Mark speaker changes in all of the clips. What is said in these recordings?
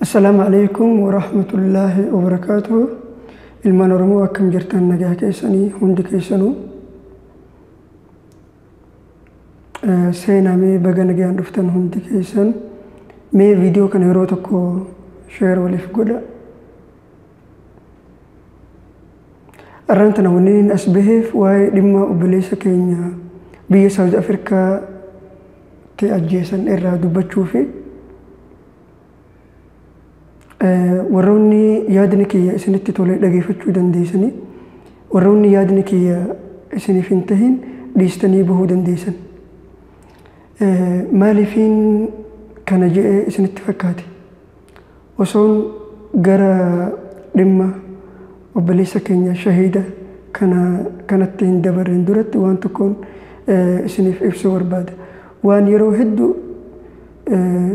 Speaker 1: السلام عليكم ورحمة الله وبركاته. المنورمو أكم جرتان نجاه كيساني هند كيسانو سينا مي بغا نجاه رفتان هند كيسان مي فيديو كان يروتكو شير وليف قدا أرانتنا ونين أسبهف واي لما أبليس كينيا بي ساوث أفريكا تي أجيسان إرادو بچوفي warroonni yaadni kiyya isinitti tole dhageeffachuu dandeessanii warroonni yaadni kiyya isiniif hin tahin dhiistanii bahuu dandeessan. Maaliifin kana jedhee isinitti fakkaate osoon gara dhimma obboleessa keenya shahiida kanatti hin dabarreen duratti waan tokkoon isiniif ibsuu barbaada. Waan yeroo hedduu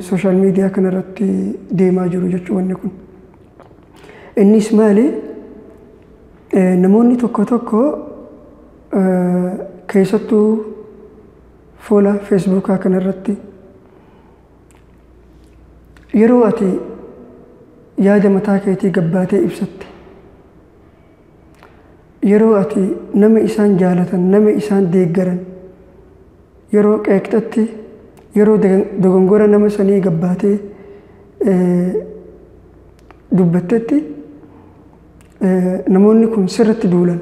Speaker 1: social media kan irratti deemaa jiru jechuun kun innis maali namoonni tokko keessattuu fuula Facebook kan irratti yeroo ati yaada mataa keetii gabbaatee ibsatte yeroo ati nama isaan jaalatan nama isaan deeggaran yeroo qeeqxatti yeroo dogongora nama sanii gabbaatee dubbattetti namoonni kun sirratti duulan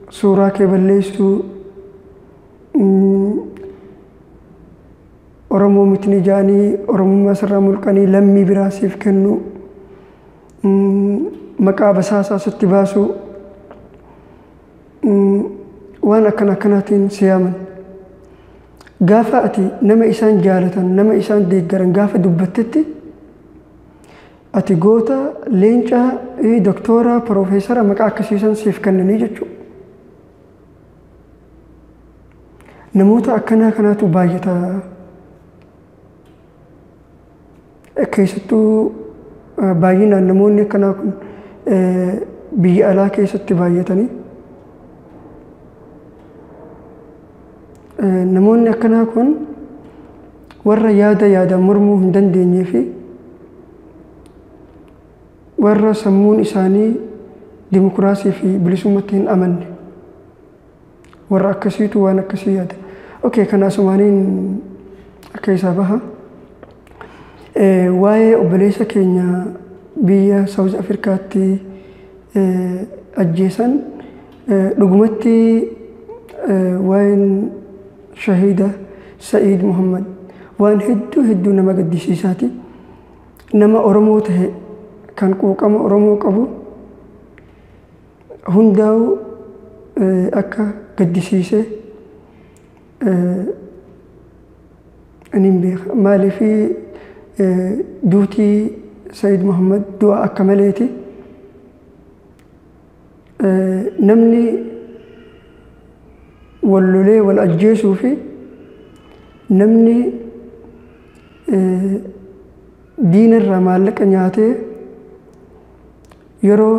Speaker 1: suuraa kee balleessuu Oromoo mitni jaanii Oromummaa sirraa mulqanii lammii biraa siif kennuu maqaa basaasaa sitti baasuu waan akkanaatiin siyaaman gaafa ati nama isaan jaalatan nama isaan deeggaran gaafa dubbattetti ati goota leencaa doktora profeesara maqaa akkasiisan siif kennanii jechuudha. Namoota akkanaa kanaatu baay'ata keessattuu baay'inaan namoonni akkanaa kun biyya alaa keessatti baay'atanii namoonni akkanaa kun warra yaada mormuu hin dandeenyee fi warra sammuun isaanii dimokiraasii fi bilisummaatti hin amanne warra akkasiitu waan akkasii yaada. Okay, kanaasumaaniin akka isaa baha waa'ee obboleessa keenya biyya South Afrikaatti ajjeesan dhugumatti waa'een shahiida Sa'iid Muhammad waan hedduu nama gaddisiisaati. Nama Oromoo ta'e kan quuqama Oromoo qabu hundaa'u akka gaddisiisee anin beeka. Maaliif duutii Sa'iid Muhammad du'a akka maleeti namni wallolee wal ajjeesuu fi namni diinarraa maallaqa nyaatee yeroo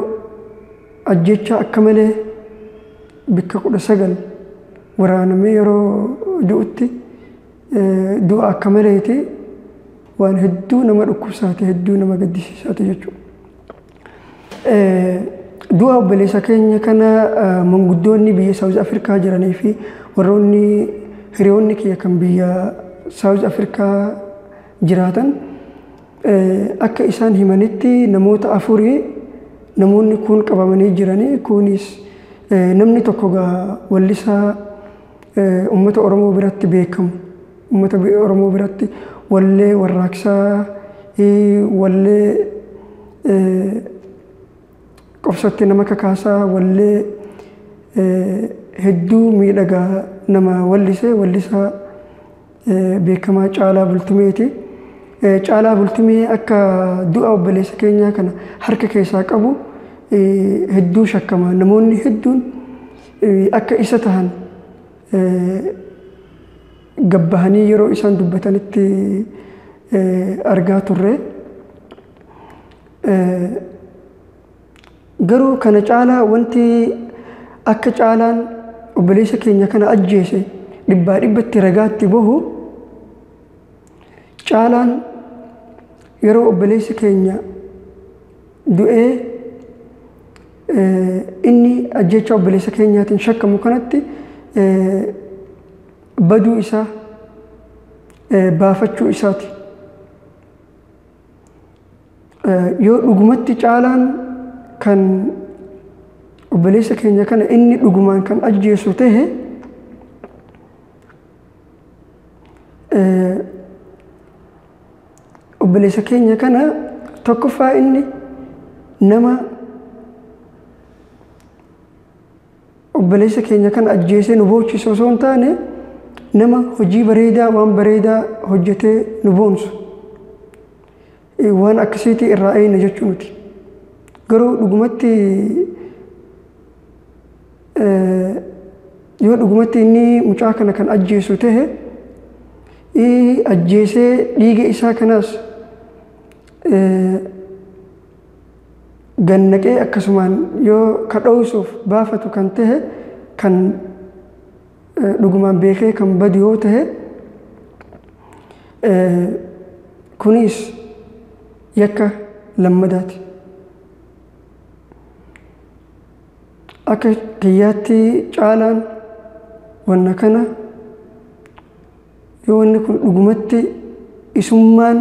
Speaker 1: ajjechaa akka malee bikka 19 waraanamee yeroo du'utti du'a akka maleeti waan hedduu nama dhukkubsaate hedduu nama gaddisiisaate jechuudha. Du'a obboleessa keenya kana manguddoonni biyya South Afrikaa jiranii fi warroonni hiriyoonni kiyya kan biyya South Afrikaa jiraatan akka isaan himanitti namoota 4 namoonni kun qabamanii jiranii. Kunis namni tokko wallisaa uummata Oromoo biratti beekamu uummata Oromoo biratti wallee warraaqsaa wallee qofsatti nama kakaasaa wallee hedduu miidhagaa nama wallisaa beekamaa Caalaa Bultumeeti. Caalaa Bultumee akka du'a obboleessa keenyaa kana harka keessaa qabu hedduu shakkama. Namoonni hedduun akka isa tahan gabbahanii yeroo isaan dubbatanitti argaa turre. Garuu kana caalaa wanti akka Caalaan obboleessa keenya kana ajjeese dhibbaa dhibbatti ragaatti bahu caalaan yeroo obboleessi keenya du'ee inni ajjecha obboleessa keenyaatiin shakkamu kanatti baduu isaa baafachuu isaati. Yoo dhugumatti caalaan kan obboleessa keenya kana inni dhugumaan kan ajjeesu ta'e obboleessa keenya kana tokkoffaa inni nama obboleessa keenya kana ajjeesee nu boonsu osoo hin taane nama hojii bareedaa waan bareedaa hojjetee nu boonsu waan akkasiitii irraa eeyna jechuu nuti. Garuu dhugumatti yoo dhugumatti inni mucaa kana kan ajjeesu ta'e ajjeesee dhiiga isaa kanaas gannaqee akkasumaan yoo kadhoosuuf baafatu kan ta'e kan dhugumaan beekee kan badu yoo ta'e kunis yakka lammadaati. Akka kiyyaatti caalaan wanna kana yoo wanni kun dhugumatti isummaan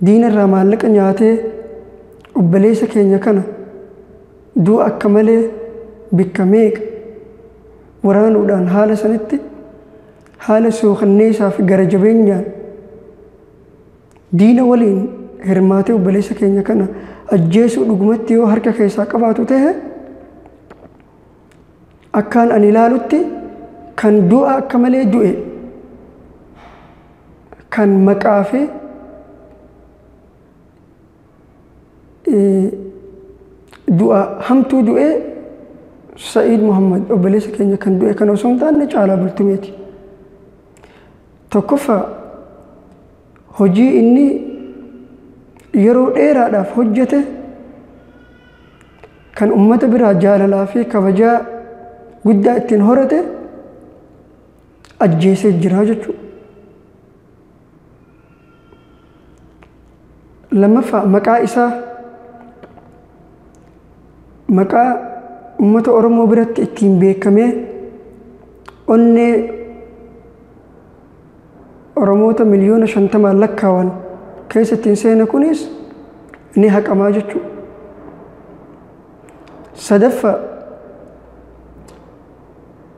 Speaker 1: diinarraa maallaqa nyaatee obboleessa keenya kana du'a akka malee bikka meeqa waraanuudhaan haala sanitti haala suukanneessaa fi gara jabeenyaan diina waliin hirmaatee obboleessa keenya kana ajjeesuu dhugumatti yoo harka keessaa qabaatu ta'e akkaan ani ilaalutti kan du'a akka malee du'e kan maqaa fi du'a hamtuu du'e Sa'iid Muhammad obboleessa keenya kan du'e kana osoo hin taane Caalaa Bultumeeti. Tokkoffaa hojii inni yeroo dheeraadhaaf hojjete kan ummata biraa jaalalaa fi kabajaa guddaa ittiin horate ajjeesee jira jechuudha. Lammaffaa maqaa isaa maqaa ummata Oromoo biratti ittiin beekamee onnee Oromoota miliyoona 50 lakkaawan keessa ittiin seene kunis ni haqamaa jechuudha. Sadaffaa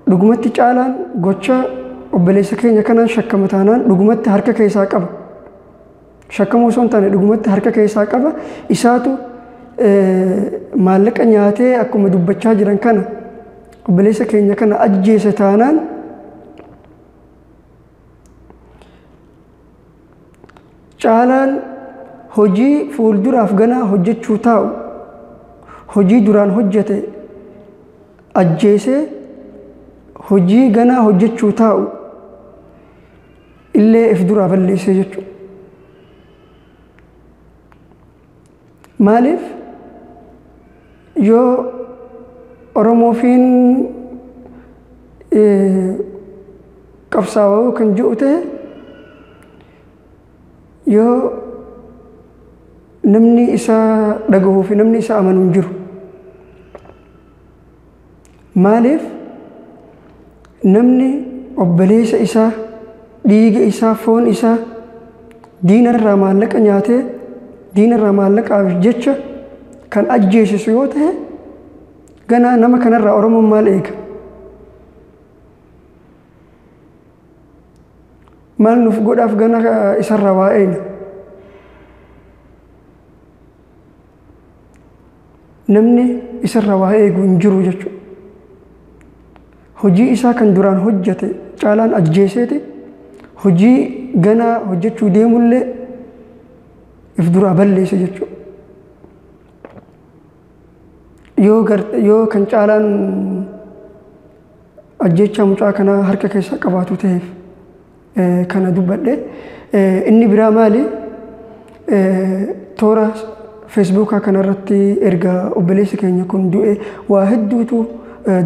Speaker 1: dhugumatti Caalaan gocha obboleessa keenya kanaan shakkama taanaan dhugumatti harka keessaa qaba. Shakkamuu osoo hin taane dhugumatti harka keessaa qaba. Isaatu maallaqa nyaatee akkuma dubbachaa jiran kana obboleessa keenya kana ajjeese taanaan Caalaan hojii fuulduraaf ganaa hojjechuu taa'u hojii duraan hojjete ajjeesee hojii ganaa hojjechuu taa'u illee if duraa balleessee jechuudha. Maaliif yoo Oromoofiin qabsaa'uu kan jiru ta'e yoo namni isaa dhagahuu fi namni isaa amanu hin jiru. Maaliif namni obboleessa isaa dhiiga isaa foon isaa diinarraa maallaqa nyaatee diinarraa maallaqaaf jecha kan ajjeesisu yoo ta'e ganaa nama kanarraa Oromoon maal eega? Maal nuuf godhaaf gana isarraa waa eegna? Namni isarraa waa eegu hin jiru jechuudha. Hojii isaa kan duraan hojjete Caalaan ajjeeseeti hojii ganaa hojjechuu deemullee if duraa balleesse jechuudha. Yoo kan Caalaan ajjecha mucaa kanaa harka keessaa qabaatu ta'eef kana dubbadhe. Inni biraa maali? Toora Feesbuukaa kanarratti erga obboleessi keenya kun du'e waa hedduutu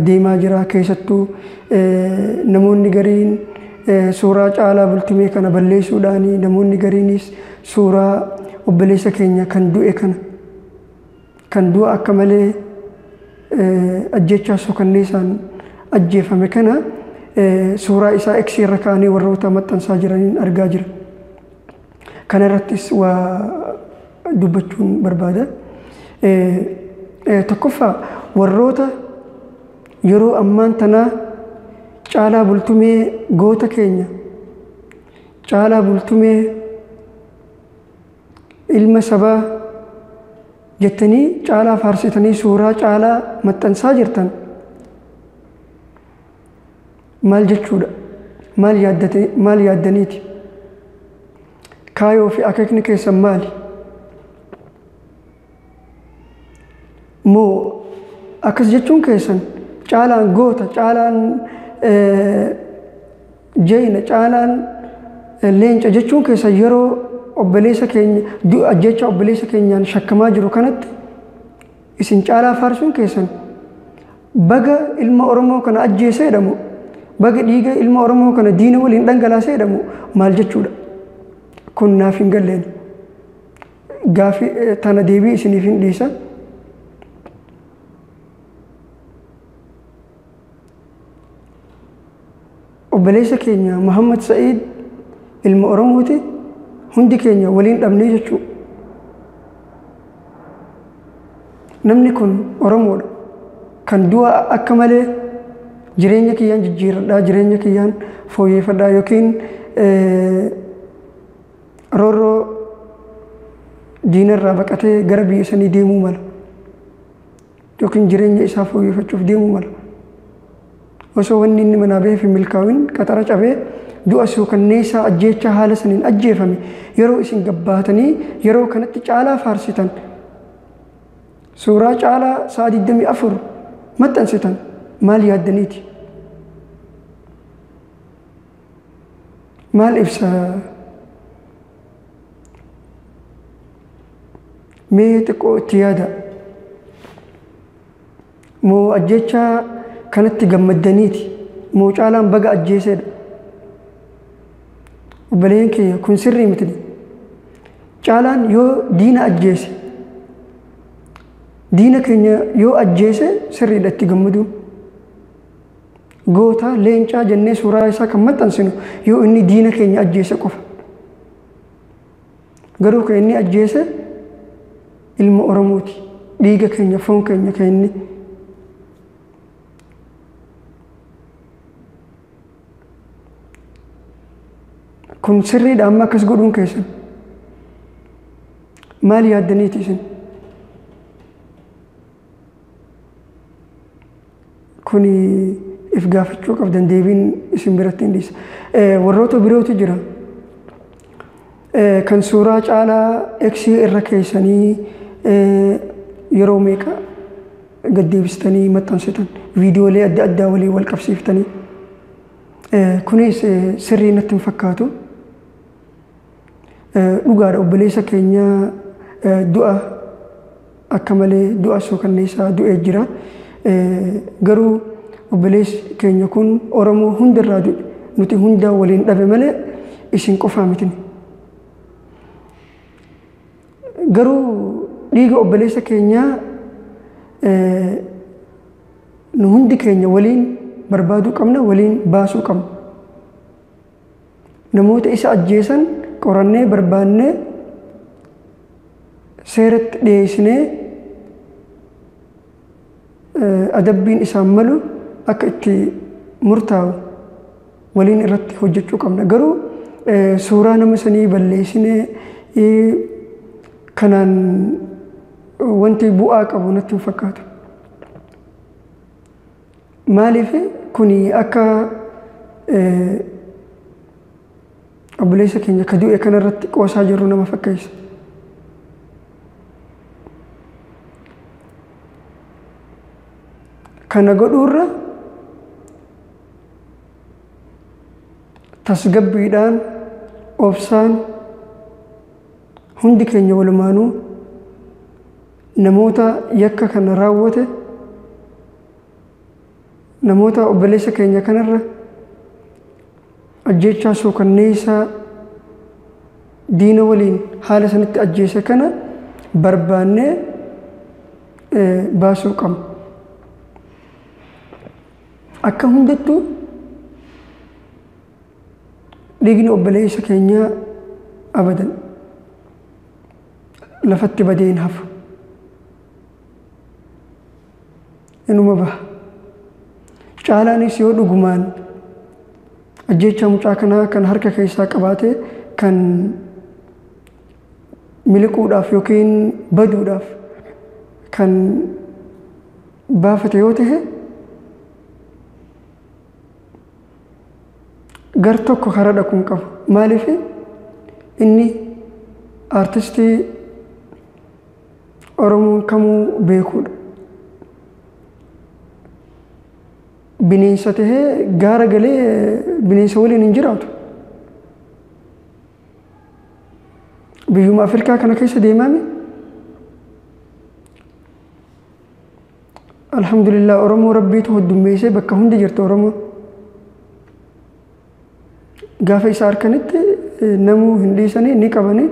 Speaker 1: deemaa jira. Keessattuu namoonni gariin suuraa caalaa bultumee kana balleessuudhaanii namoonni gariinis suuraa obboleessa keenya kan du'e kana kan du'a akka malee ajjechaa suukanneessaan ajjeefame kana suuraa isaa X irra kaa'anii warroota maxxansaa jiraniin argaa jira. Kana irrattis waa dubbachuun barbaada. Tokkoffaa warroota yeroo ammaan tanaa caalaa bultumee goota keenya caalaa bultumee ilma sabaa jettanii caalaa faarsitanii suuraa caalaa maxxansaa jirtan maal jechuudha? Maal yaaddaniiti? Kaayoo fi akeekni keessan maali? Moo akkas jechuun keessan caalaan goota, caalaan jeyna, caalaan leenca jechuun keessan yeroo obboleessa keenya ajjecha obboleessa keenyaan shakkamaa jiru kanatti isin caalaa faarsuun keessan baga ilma Oromoo kana ajjeesee jedhamu, baga dhiiga ilma Oromoo kana diina waliin dhangalaasee jedhamu maal jechuudha? Kun naaf hin galleen. Gaafii tana deebii isiniif hin dhiisa. Obboleessa keenya Muhammad Sa'iid ilma Oromooti, hundi keenya waliin dhabnee jechuudha. Namni kun Oromoodha. Kan du'a akka malee jireenya kiyyaan jijjiiradhaa, jireenya kiyyaan fooyyeffadhaa yookiin roorroo diinarraa baqatee gara biyya sanii deemuu mala yookiin jireenya isaa fooyyeffachuuf deemuu mala. Osoo wanni inni manaa bahee fi milkaa'in qaxara cabee du'a suukanneessaa ajjeechaa haala saniin ajjeefame yeroo isin gabbaatanii yeroo kanatti caalaa faarsitan suuraa caalaa sa'a 24 maxxansitan maal yaaddaniiti? Maal ibsa? Mee xiqqoo itti yaada. Moo ajjechaa kanatti gammaddaniiti? Moo caalaan baga ajjeeseedha? Obboleen kee kun sirrii miti. Caalaan yoo diina ajjeese, diina keenya yoo ajjeese sirriidha itti gammadu. Goota leencaa jennee suuraa isaa kan maxxansinu yoo inni diina keenya ajjeese qofa. Garuu kan inni ajjeese ilma Oromooti, dhiiga keenya, foon keenya kan inni. Kun sirriidha amma akkas godhuun keessan. Maal yaaddaniiti isin? Kuni if gaafachuu qabdan deebiin isin biratti hin dhiisa. Warroota birootu jira. Kan suuraa caalaa X irra keessanii yeroo meeqa gaddeebistanii maxxansitan viidiyoolee adda addaa walii wal qabsiiftanii. Kunis sirrii natti hin fakkaatu. Dhugaadha obboleessa keenya du'a akka malee du'a suukanneessaa du'ee jira. Garuu obboleessi keenya kun Oromoo hundarraa du'e. Nuti hundaa waliin dhabe malee isin qofaa miti. Garuu dhiiga obboleessa keenyaa nu hundi keenya waliin barbaaduu qabna, waliin baasuu qabna. Namoota isa ajjeesan qorannee barbaannee seeratti dhiyeessinee adabbiin isaan malu akka itti murtaa'u waliin irratti hojjechuu qabna. Garuu suuraa nama sanii balleessinee kanaan wanti bu'aa qabu natti hin fakkaatu. Maaliif kuni akka obboleessa keenya ka du'e kanarratti qoosaa jirru nama fakkeessa. Kana godhuurra tasgabbiidhaan obsaan hundi keenya walumaanuu namoota yakka kana raawwate namoota obboleessa keenya kanarra ajjeechaa suukanneessaa diina waliin haala sanitti ajjeese kana barbaannee baasuu qabna. Akka hundattuu dhiigni obboleessa keenyaa abadan lafatti badee hin hafu. Inuma baha. Caalaanis yoo dhugumaan ajjeechaa mucaa kanaa kan harka keessaa qabaate kan miliquudhaaf yookiin baduudhaaf kan baafate yoo ta'e gar tokko karaa dhaquun qabu. Maaliif inni aartistii Oromoon kamuu beekuudha. Bineensa tahee gaara galee bineensa waliin hin jiraatu. Biyyuma Afrikaa kana keessa deemame alhamdulillah Oromoo rabbiitu heddummeessee bakka hunda jirtu Oromoo. Gaafa isa harkanitti namuu hin dhiisanii ni qabanii.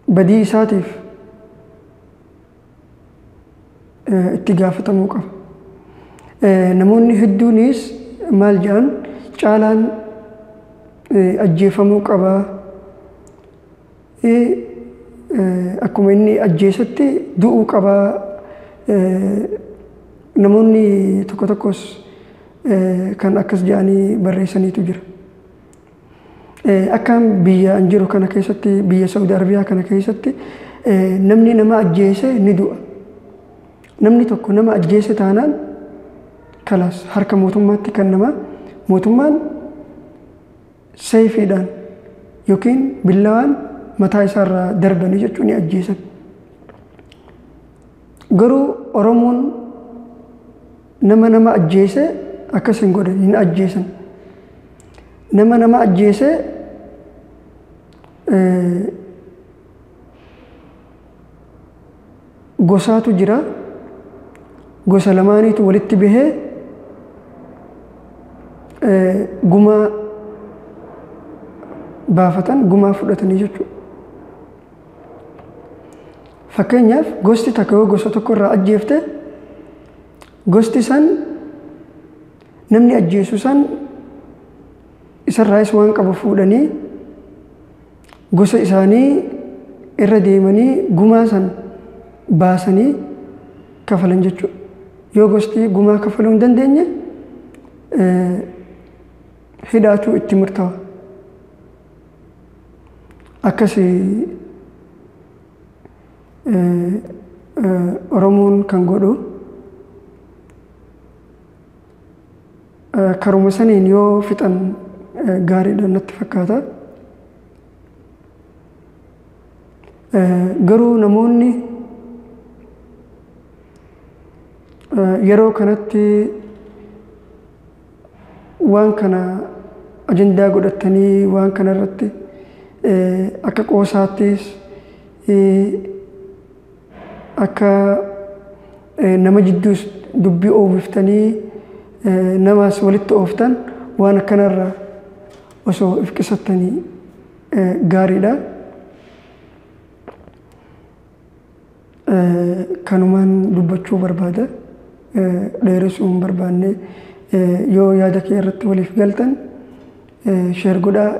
Speaker 1: Badii isaatiif itti gaafatamuu qaba. Namoonni hedduunis maal jedhan Caalaan ajjeefamuu qaba. Akkuma inni ajjeesetti du'uu qaba. Namoonni tokko tokkos kan akkas jedhanii barreessaniitu jira. Akkaan biyya an jiru kana keessatti biyya Saudi Arabiyaa kana keessatti namni nama ajjeese ni du'a. Namni tokko nama ajjeese taanaan kalaas harka mootummaatti kan nama mootummaan seefiidhaan yookiin billawaan mataa isaarraa darbanii jechuun ni ajjeesan. Garuu Oromoon nama ajjeese akkas hin godhan, hin ajjeesan. Nama ajjeese gosaatu jira. Gosa lamaaniitu walitti bahee gumaa baafatan, gumaa fudhatanii jechuudha. Fakkeenyaaf gosti takka yoo gosa tokko irraa ajjeefte gosti san namni ajjeesu san isarraas waan qabu fuudhanii gosa isaanii irra deemanii gumaa san baasanii kafalan jechuudha. Yoo gosti gumaa kafaluu hin dandeenye hidhaatu itti murtaa'a. Akkasii Oromoon kan godhu karuma saniin yoo fixan gaariidha natti fakkaata. Garuu namoonni yeroo kanatti waan kana ajandaa godhatanii waan kana irratti akka qoosaattis akka nama jidduus dubbii oofiftanii namaas walitti ooftan waan akkanarraa osoo if qisattanii gaariidha. Kanumaan dubbachuu barbaada. Dheeressuu hin barbaanne yoo yaada kee irratti waliif galtan sheer godhaa.